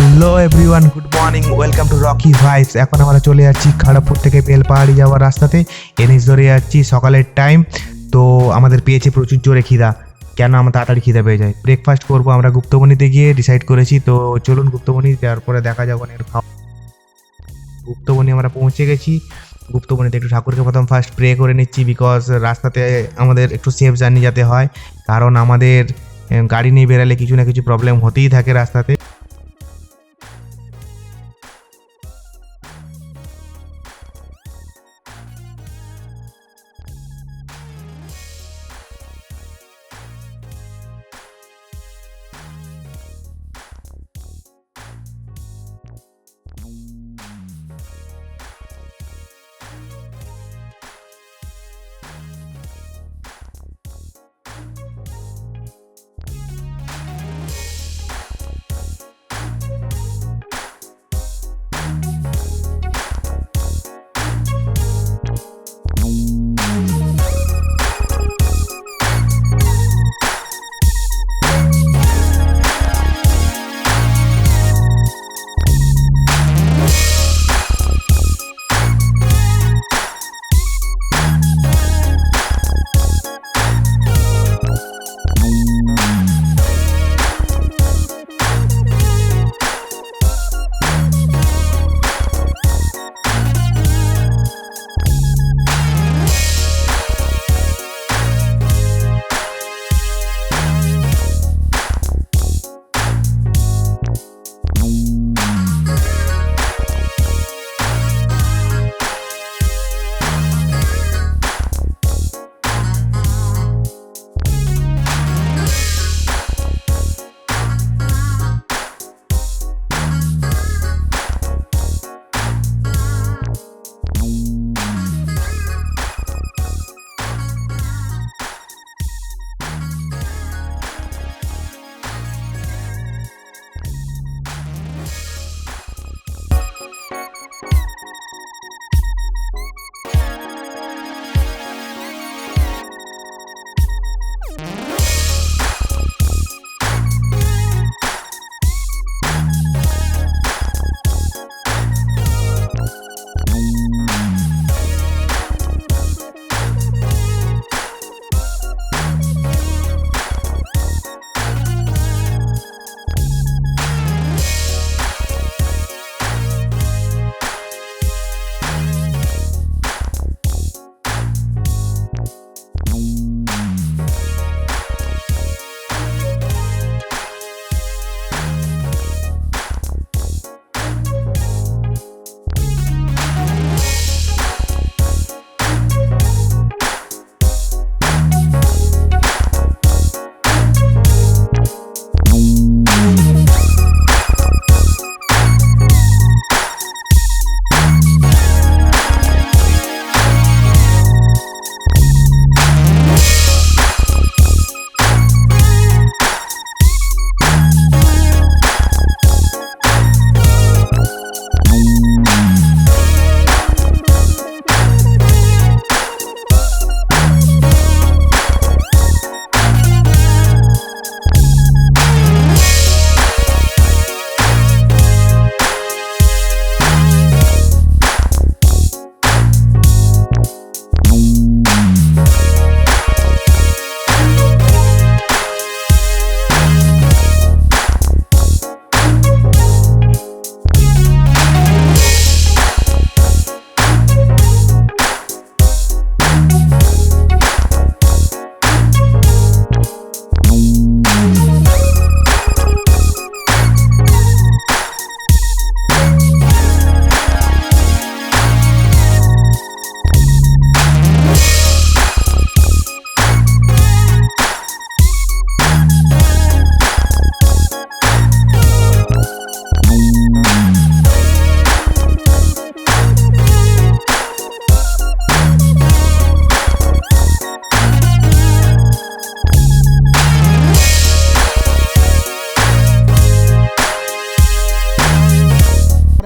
Hello everyone, good morning, welcome to Rocky vibes. এখন আমরা চলে যাচ্ছি খড়গপুর থেকে বেলপাহাড়ি যাওয়ার রাস্তাতে। এনএইচ ধরে যাচ্ছি, সকালের টাইম। তো আমাদের পেয়েছে প্রচুর জোরে খিদা, কেন আমরা তাড়াতাড়ি খিদা পেয়ে যাই। ব্রেকফাস্ট করবো আমরা গুপ্তমণিতে গিয়ে ডিসাইড করেছি। তো চলুন গুপ্তমণি, তারপরে দেখা যাক অনেক খাওয়া। গুপ্তমণি আমরা পৌঁছে গেছি। গুপ্তমণিতে একটু ঠাকুরকে প্রথম ফার্স্ট প্রে করে নিচ্ছি, বিকজ রাস্তাতে আমাদের একটু সেফ জার্নি যাতে হয়, কারণ আমাদের গাড়ি নিয়ে বেরালে কিছু না কিছু প্রবলেম হতেই থাকে রাস্তাতে।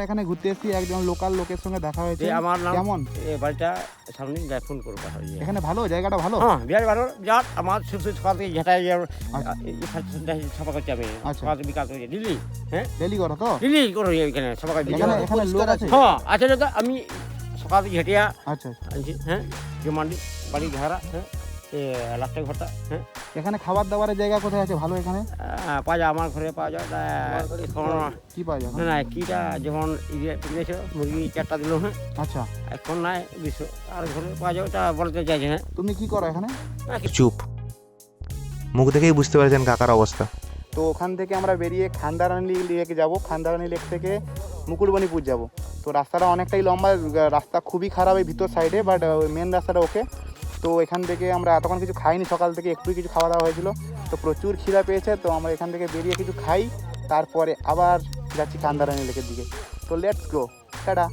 এখানে ঘুরতে এসেছি, একজন লোকাল লোকের সঙ্গে দেখা হয়েছে। আমার নাম কেমন এই বাড়িটা সামনে যাই ফোন করবো এখানে? ভালো জায়গাটা? ভালো, হ্যাঁ বিরাট ভালো। বিরাট আমার শুধু সকাল থেকে ঝেঁটাই সফা করছি আমি। সকাল বিকাল করে দিল্লি, হ্যাঁ ডেলি করো তো? দিল্লি করো এখানে সফা করছি। এখানে লোক আছে? হ্যাঁ আছে দাদা, আমি সকাল থেকে ঝেঁটিয়া আচ্ছা আনছি। হ্যাঁ জমান্ডি বাড়ি ঘাগরা, হ্যাঁ লাস্টের ঘরটা। হ্যাঁ এখানে খাবার দাবারের জায়গা কোথায় আছে ভালো? এখানে পাওয়া যায়, আমার ঘরে পাওয়া যায়। কি পাওয়া যায়? না কিটা যেমন মুরগি 4টা দিল, হ্যাঁ আচ্ছা এখন নাই 20 আর ঘরে পাওয়া যায়, ওটা বলতে চাইছে। হ্যাঁ তুমি কি করো এখানে? চুপ, মুখ দেখেই বুঝতে পারছেন কাকার অবস্থা। তো ওখান থেকে আমরা বেরিয়ে খান্দারানি লেকে যাব। খান্দারানি লেক থেকে মুকুটমণিপুর যাব। তো রাস্তাটা অনেকটাই লম্বা, রাস্তা খুবই খারাপ এই ভিতর সাইডে, বাট মেন রাস্তাটা ওকে। তো এখান থেকে আমরা এতক্ষণ কিছু খাইনি, সকাল থেকে একটু কিছু খাওয়া দাওয়া হয়েছিল, তো প্রচুর খিদা পেয়েছে। তো আমরা এখান থেকে বেরিয়ে কিছু খাই, তারপরে আবার যাচ্ছি খান্দারানি লেকের দিকে। তো লেটস গো, টাটা।